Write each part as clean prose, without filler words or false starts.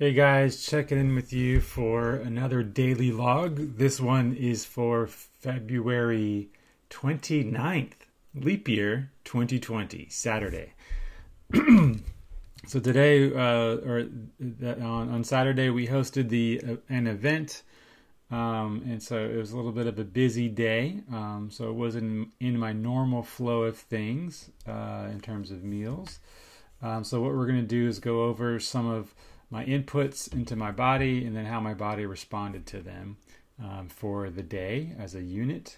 Hey guys, checking in with you for another daily log. This one is for February 29th, leap year 2020, Saturday. So today, on Saturday, we hosted an event, and so it was a little bit of a busy day. So it wasn't in my normal flow of things in terms of meals. So what we're going to do is go over some of my inputs into my body and then how my body responded to them for the day as a unit.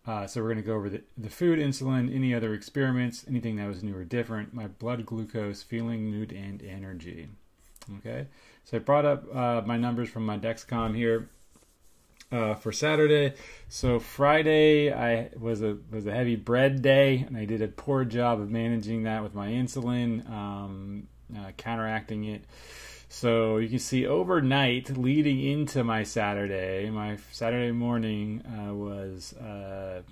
So we're going to go over the food, insulin, any other experiments, anything that was new or different, my blood glucose, feeling, mood, and energy. Okay, so I brought up my numbers from my Dexcom here for Saturday. So Friday I was a heavy bread day, and I did a poor job of managing that with my insulin, counteracting it. So you can see overnight leading into my Saturday morning was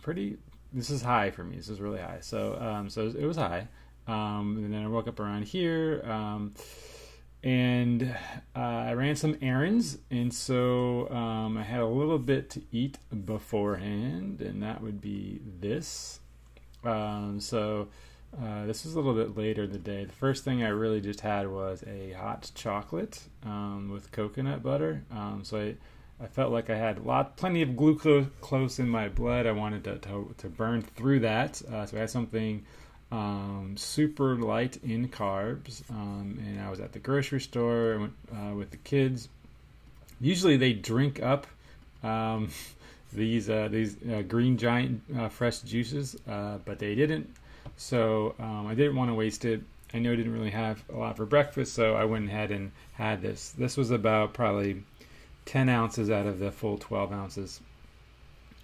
pretty, this is high for me. This is really high. So it was high. And then I woke up around here and I ran some errands. And so I had a little bit to eat beforehand, and that would be this. This was a little bit later in the day. The first thing I really just had was a hot chocolate with coconut butter. So I felt like I had plenty of glucose in my blood. I wanted to burn through that. So I had something super light in carbs. And I was at the grocery store. I went with the kids. Usually they drink up these Green Giant fresh juices, but they didn't. So I didn't want to waste it. I know I didn't really have a lot for breakfast, so I went ahead and had this. This was about probably 10 ounces out of the full 12 ounces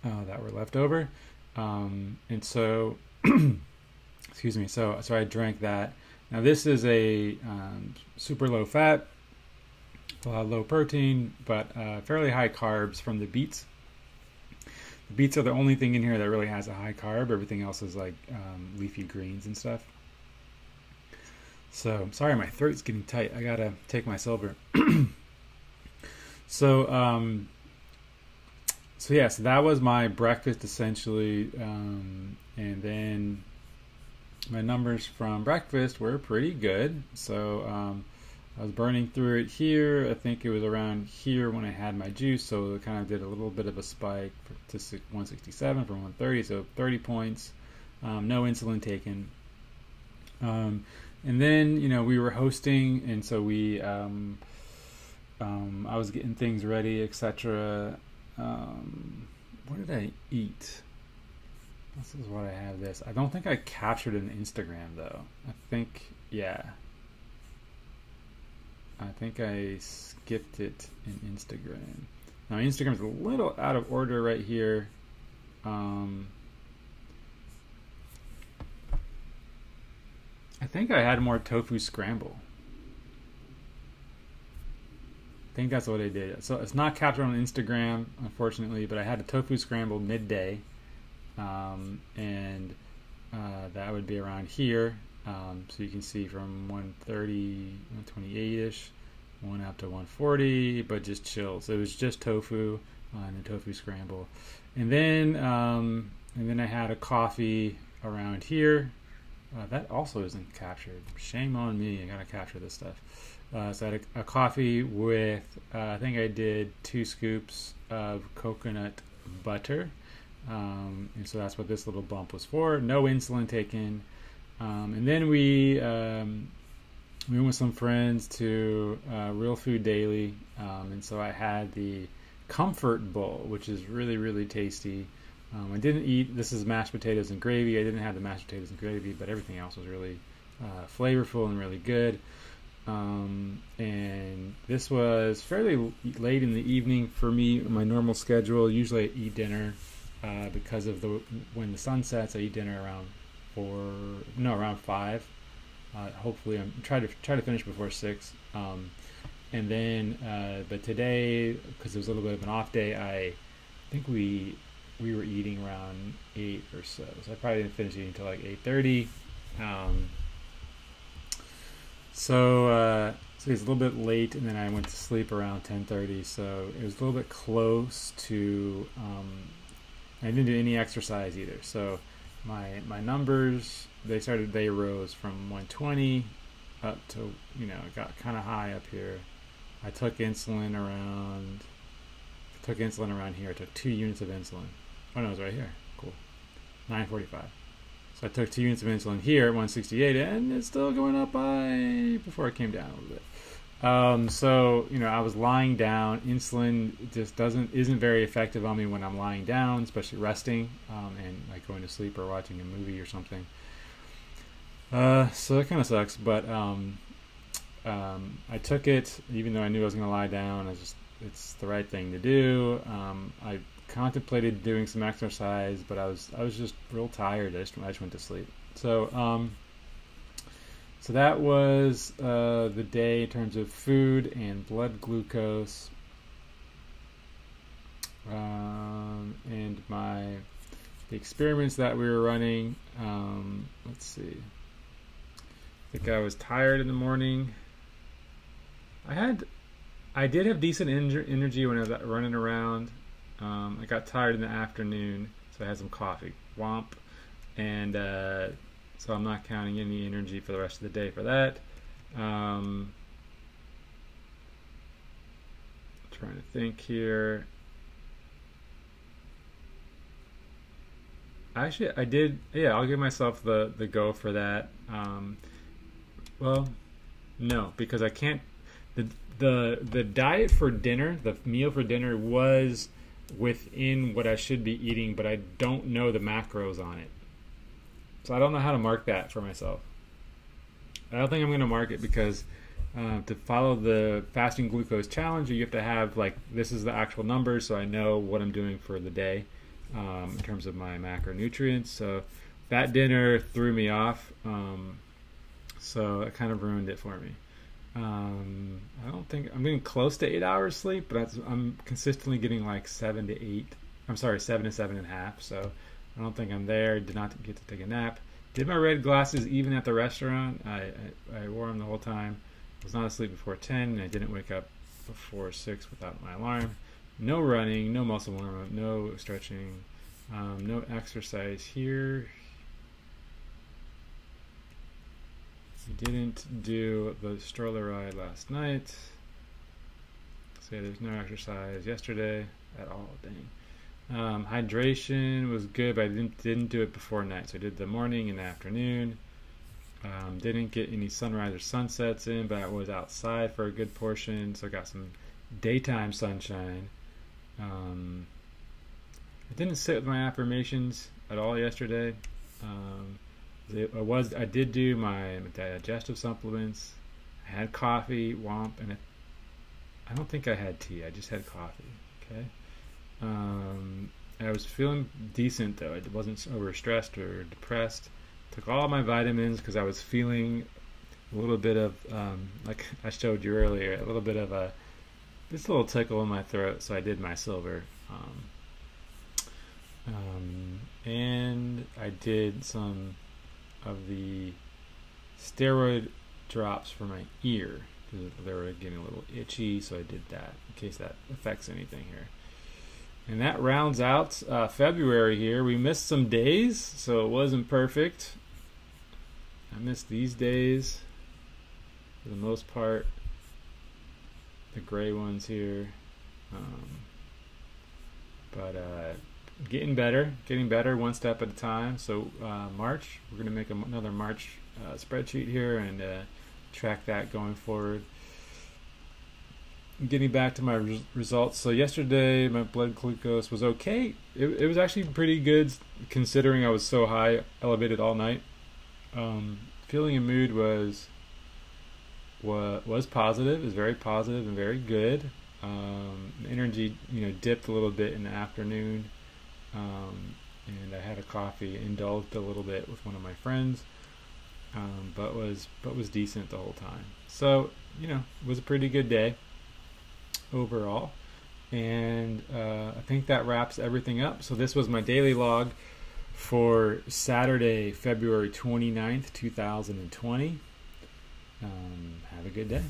that were left over. And so, excuse me, so I drank that. Now this is a super low fat, low protein, but fairly high carbs from the beets. The beets are the only thing in here that really has a high carb. Everything else is like leafy greens and stuff. So, sorry, my throat's getting tight. I gotta take my silver. So that was my breakfast essentially. And then my numbers from breakfast were pretty good. So I was burning through it here. I think it was around here when I had my juice, so it kind of did a little bit of a spike to 167 from 130, so 30 points. No insulin taken. And then, we were hosting, and so I was getting things ready, etc. What did I eat? This is what I have this. I don't think I captured it in Instagram, though. I think I skipped it in Instagram. Now Instagram's a little out of order right here. I think I had more tofu scramble. I think that's what I did. So it's not captured on Instagram, unfortunately, but I had a tofu scramble midday. And that would be around here. So you can see from 130, 128-ish, went up to 140, but just chilled. So it was just tofu and the tofu scramble. And then I had a coffee around here. That also isn't captured. Shame on me. I gotta capture this stuff. So I had a coffee with, I think I did 2 scoops of coconut butter. And so that's what this little bump was for. No insulin taken. And then we went with some friends to Real Food Daily, and so I had the Comfort Bowl, which is really, really tasty. I didn't eat, this is mashed potatoes and gravy. I didn't have the mashed potatoes and gravy, but everything else was really flavorful and really good. And this was fairly late in the evening for me, my normal schedule. Usually I eat dinner because of when the sun sets. I eat dinner around around 5. Hopefully I'm try to finish before 6. And then but today, because it was a little bit of an off day, I think we were eating around 8 or so. So I probably didn't finish eating until like 8:30. So So it's a little bit late, and then I went to sleep around 10:30. So it was a little bit close to. I didn't do any exercise either. So my numbers they rose from 120 up to, it got kind of high up here. I took insulin around here. I took 2 units of insulin. Oh no, it was right here. Cool. 9:45. So I took 2 units of insulin here at 168, and it's still going up before it came down a little bit. So I was lying down. Insulin just isn't very effective on me when I'm lying down, especially resting, and like going to sleep or watching a movie or something. So it kind of sucks, but I took it even though I knew I was going to lie down. It's the right thing to do. I contemplated doing some exercise, but I was just real tired. I just went to sleep. So that was the day in terms of food and blood glucose, and the experiments that we were running. Let's see. I think I was tired in the morning. I did have decent energy when I was running around. I got tired in the afternoon, so I had some coffee. Womp. And so I'm not counting any energy for the rest of the day for that. Trying to think here. Actually, I did. Yeah, I'll give myself the go for that. Well, no, because I can't. The diet for dinner, the meal for dinner was within what I should be eating, but I don't know the macros on it. So I don't know how to mark that for myself. I don't think I'm going to mark it because to follow the fasting glucose challenge, you have to have this is the actual numbers, so I know what I'm doing for the day in terms of my macronutrients. So that dinner threw me off, so it kind of ruined it for me. I don't think I'm getting close to 8 hours sleep, but I'm consistently getting 7 to 8. I'm sorry, 7 to 7.5. So I don't think I'm there. Did not get to take a nap. Did my red glasses even at the restaurant. I wore them the whole time. Was not asleep before 10, and I didn't wake up before 6 without my alarm. No running, no muscle warm-up, no stretching, no exercise here. We didn't do the stroller ride last night. So yeah, there's no exercise yesterday at all. Dang. Hydration was good, but I didn't do it before night. So I did the morning and the afternoon. Didn't get any sunrise or sunsets in, but I was outside for a good portion, so I got some daytime sunshine. I didn't sit with my affirmations at all yesterday. I did do my digestive supplements. I had coffee, womp, and I don't think I had tea. I just had coffee. Okay. I was feeling decent though. I wasn't overstressed or depressed. Took all my vitamins because I was feeling a little bit of, like I showed you earlier, a little bit of just a little tickle in my throat. So I did my silver. And I did some of the steroid drops for my ear because they were getting a little itchy, so I did that in case that affects anything here. And that rounds out February here. We missed some days, so it wasn't perfect. I missed these days for the most part, the gray ones here, but getting better one step at a time. So March, we're going to make another March spreadsheet here and track that going forward. Getting back to my results. So yesterday my blood glucose was okay. It was actually pretty good considering I was so high, elevated all night. Feeling and mood was positive. It was very positive and very good. Energy, dipped a little bit in the afternoon. And I had a coffee, indulged a little bit with one of my friends, but was decent the whole time. So it was a pretty good day overall, and I think that wraps everything up. So this was my daily log for Saturday, February 29th, 2020. Have a good day.